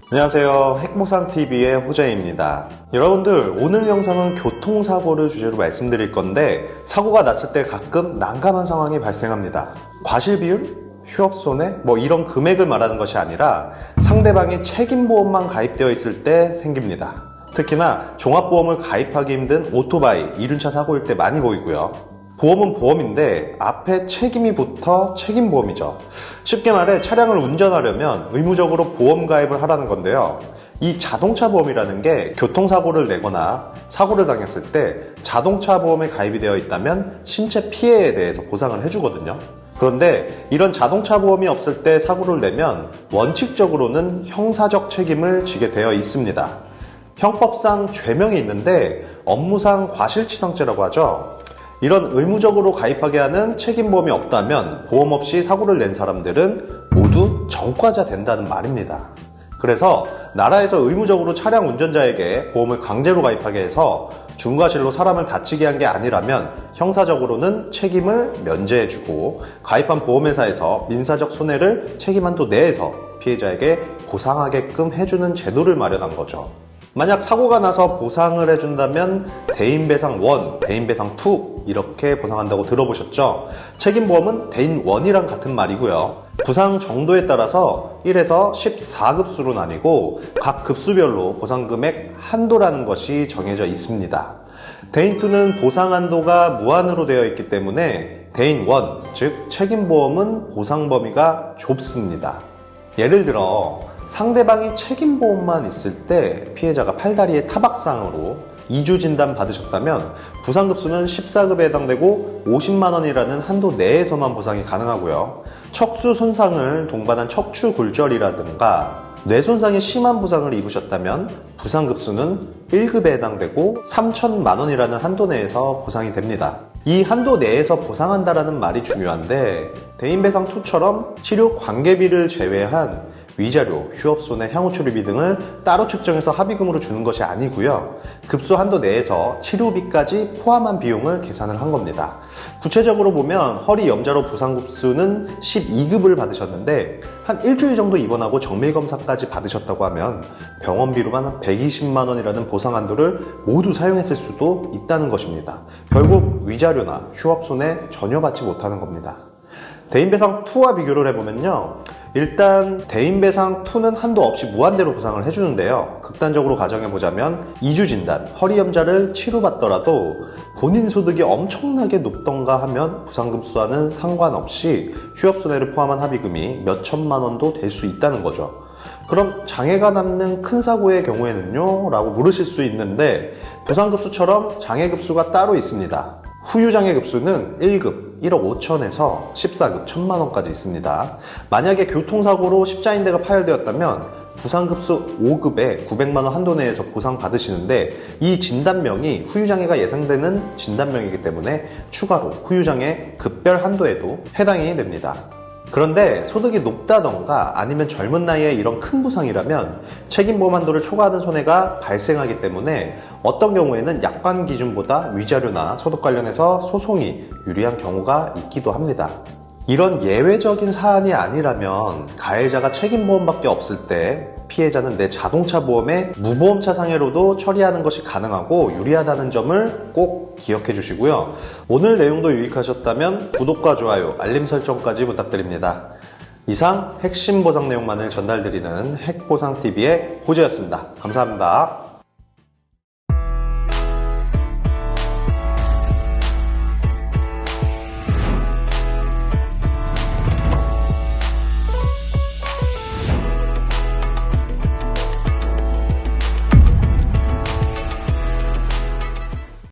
안녕하세요. 핵보상TV의 호재입니다. 여러분들, 오늘 영상은 교통사고를 주제로 말씀드릴 건데, 사고가 났을 때 가끔 난감한 상황이 발생합니다. 과실비율? 휴업손해? 이런 금액을 말하는 것이 아니라 상대방이 책임보험만 가입되어 있을 때 생깁니다. 특히나 종합보험을 가입하기 힘든 오토바이, 이륜차 사고일 때 많이 보이고요. 보험은 보험인데 앞에 책임이 붙어 책임보험이죠. 쉽게 말해 차량을 운전하려면 의무적으로 보험 가입을 하라는 건데요. 이 자동차 보험이라는 게 교통사고를 내거나 사고를 당했을 때 자동차 보험에 가입이 되어 있다면 신체 피해에 대해서 보상을 해주거든요. 그런데 이런 자동차 보험이 없을 때 사고를 내면 원칙적으로는 형사적 책임을 지게 되어 있습니다. 형법상 죄명이 있는데 업무상 과실치상죄라고 하죠. 이런 의무적으로 가입하게 하는 책임보험이 없다면 보험 없이 사고를 낸 사람들은 모두 전과자 된다는 말입니다. 그래서 나라에서 의무적으로 차량 운전자에게 보험을 강제로 가입하게 해서 중과실로 사람을 다치게 한 게 아니라면 형사적으로는 책임을 면제해주고 가입한 보험회사에서 민사적 손해를 책임한도 내에서 피해자에게 보상하게끔 해주는 제도를 마련한 거죠. 만약 사고가 나서 보상을 해준다면 대인배상 1, 대인배상 2 이렇게 보상한다고 들어보셨죠? 책임보험은 대인 1이랑 같은 말이고요. 부상 정도에 따라서 1에서 14급수로 나뉘고 각 급수별로 보상금액 한도라는 것이 정해져 있습니다. 대인 2는 보상 한도가 무한으로 되어 있기 때문에 대인 1, 즉 책임보험은 보상 범위가 좁습니다. 예를 들어 상대방이 책임보험만 있을 때 피해자가 팔다리에 타박상으로 2주 진단 받으셨다면 부상급수는 14급에 해당되고 50만원이라는 한도 내에서만 보상이 가능하고요. 척수 손상을 동반한 척추골절이라든가 뇌손상이 심한 부상을 입으셨다면 부상급수는 1급에 해당되고 3천만원이라는 한도 내에서 보상이 됩니다. 이 한도 내에서 보상한다라는 말이 중요한데 대인배상2처럼 치료 관계비를 제외한 위자료, 휴업손해, 향후처리비 등을 따로 측정해서 합의금으로 주는 것이 아니고요. 급수 한도 내에서 치료비까지 포함한 비용을 계산을 한 겁니다. 구체적으로 보면 허리 염자로 부상급수는 12급을 받으셨는데 한 일주일 정도 입원하고 정밀검사까지 받으셨다고 하면 병원비로만 120만원이라는 보상 한도를 모두 사용했을 수도 있다는 것입니다. 결국 위자료나 휴업손해 전혀 받지 못하는 겁니다. 대인배상2와 비교를 해보면요. 일단 대인배상2는 한도 없이 무한대로 보상을 해주는데요. 극단적으로 가정해보자면 2주 진단, 허리 염자를 치료받더라도 본인 소득이 엄청나게 높던가 하면 부상급수와는 상관없이 휴업손해를 포함한 합의금이 몇 천만 원도 될 수 있다는 거죠. 그럼 장애가 남는 큰 사고의 경우에는요? 라고 물으실 수 있는데 부상급수처럼 장애급수가 따로 있습니다. 후유장애급수는 1급 1억 5천에서 14급 1천만원까지 있습니다. 만약에 교통사고로 십자인대가 파열되었다면 부상급수 5급에 900만원 한도 내에서 보상받으시는데 이 진단명이 후유장애가 예상되는 진단명이기 때문에 추가로 후유장애 급별 한도에도 해당이 됩니다. 그런데 소득이 높다던가 아니면 젊은 나이에 이런 큰 부상이라면 책임보험 한도를 초과하는 손해가 발생하기 때문에 어떤 경우에는 약관 기준보다 위자료나 소득 관련해서 소송이 유리한 경우가 있기도 합니다. 이런 예외적인 사안이 아니라면 가해자가 책임보험밖에 없을 때 피해자는 내 자동차 보험에 무보험차 상해로도 처리하는 것이 가능하고 유리하다는 점을 꼭 기억해 주시고요. 오늘 내용도 유익하셨다면 구독과 좋아요, 알림 설정까지 부탁드립니다. 이상 핵심 보상 내용만을 전달드리는 핵보상TV의 호재였습니다. 감사합니다.